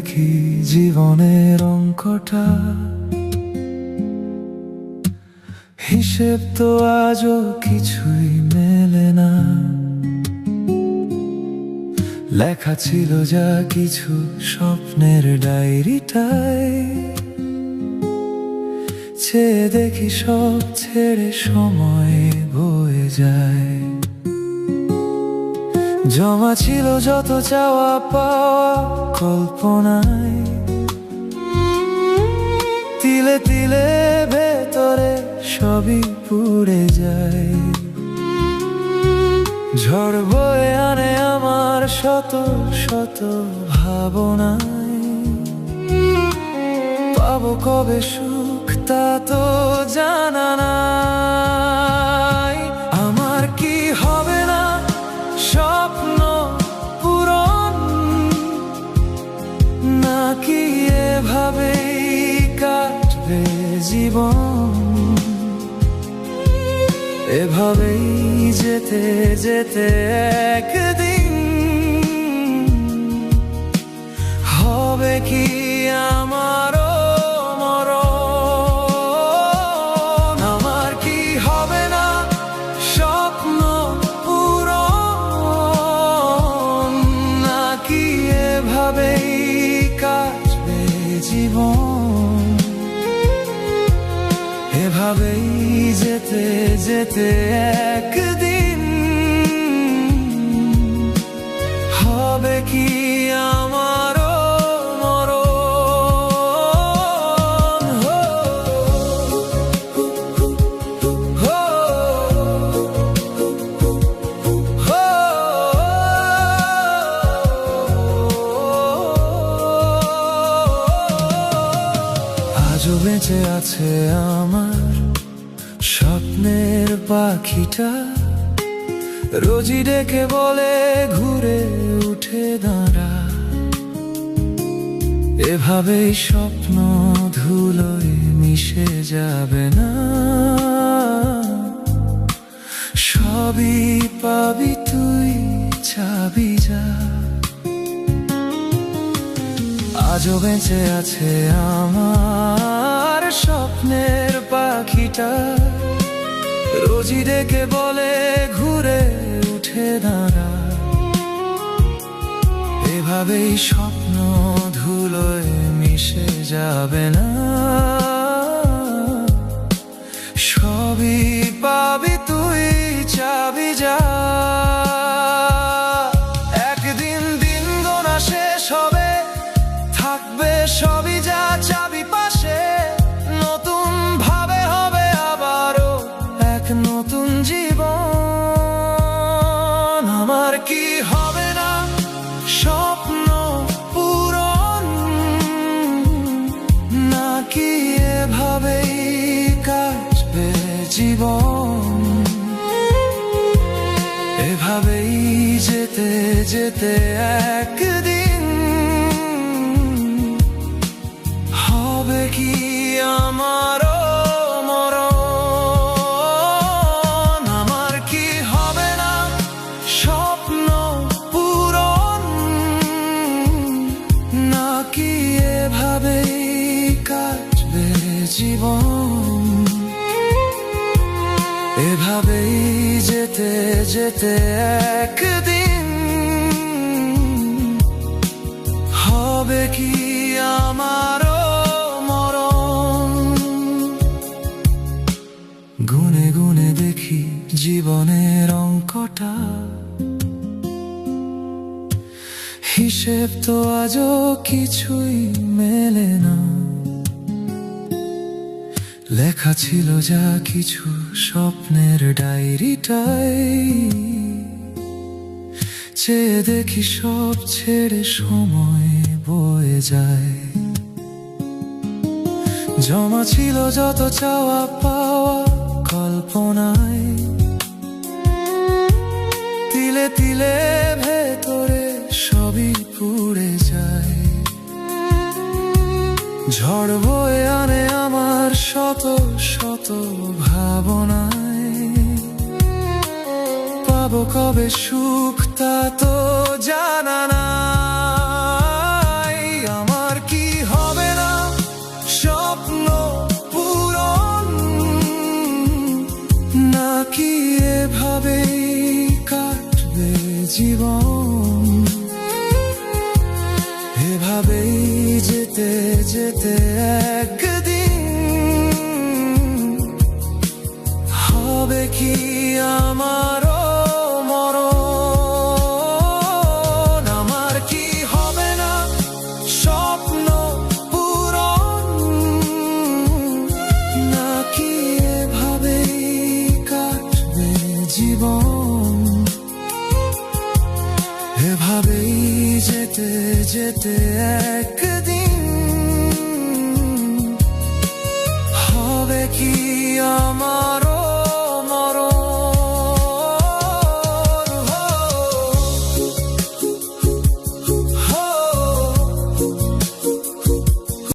দেখি জীবনের অঙ্কটা, হিসেব তো আজও কিছুই মেলে না। লেখা ছিল যা কিছু স্বপ্নের ডায়েরিটায়, চেয়ে দেখি সব ছেড়ে সময় বয়ে যায়। জমা ছিল যত চাওয়া পাওয়া কল্পনায়, তিলে তিলে ভেতরে সবই পুড়ে যায়। ঝড় বয়ে আনে আমার শত শত ভাবনায়, পাবো কবে সুখ তা তো জানা নাই। আমার কি হবে না স্বপ্ন পূরণ, নাকি এভাবেই কাটবে জীবন? এভাবেই যেতে যেতে একদিন হবে কি আমারও মরণ। আমার কি হবে না স্বপ্ন পূরণ, নাকি এভাবেই কাটবে জীবন? এভাবেই যেতে যেতে একদিন হবে কি আমারও মরণ। আজও বেঁচে আছে আমার স্বপ্নের পাখিটা, রোজই ডেকে বলে ঘুরে উঠে দাঁড়া। এভাবেই স্বপ্ন ধুলোয় মিশে যাবে না, সবই পাবি তুই চাবি যা। আজও বেঁচে আছে আমার স্বপ্নের পাখিটা, রোজই ডেকে বলে ঘুরে উঠে দাঁড়া। এভাবেই স্বপ্ন ধুলোয় মিশে যাবে না, সবই পাবি তুই চাবি যা। একদিন দিন গোনা শেষ হবে, থাকবে সবই যা চাবি পাশে। নতুন ভাবে হবে আবারও এক নতুন জীবন। আমার কি হবে না স্বপ্ন পূরণ, নাকি এভাবেই কাটবে জীবন? এভাবেই যেতে যেতে একদিন হবে কি আমারও মরণ। আমার কি হবে না স্বপ্ন পূরণ, নাকি এভাবেই কাটবে জীবন? এভাবেই যেতে যেতে একদিন হবে কি আমারও মরণ। গুনে গুনে দেখি জীবনের অঙ্কটা, হিসেব তো আজও কিছুই মেলে না। লেখা ছিল যা কিছু স্বপ্নের ডায়েরিটায়, চেয়ে দেখি সব ছেড়ে সময় বয়ে যায়। জমা ছিল যত চাওয়া পাওয়া কল্পনায়, তিলে তিলে ভেতরে সবই পুড়ে যায়। ঝড় বয়ে আনে আমার শত শত ভাবনায়, পাবো কবে সুখ তা তো জানা নাই। আমার এভাবেই যেতে যেতে একদিন হবে কি আমারও মরণ। আমার কি হবে না স্বপ্ন পূরণ, নাকি এভাবেই কাটবে জীবন? এভাবেই যেতে যেতে একদিন হবে কি আমার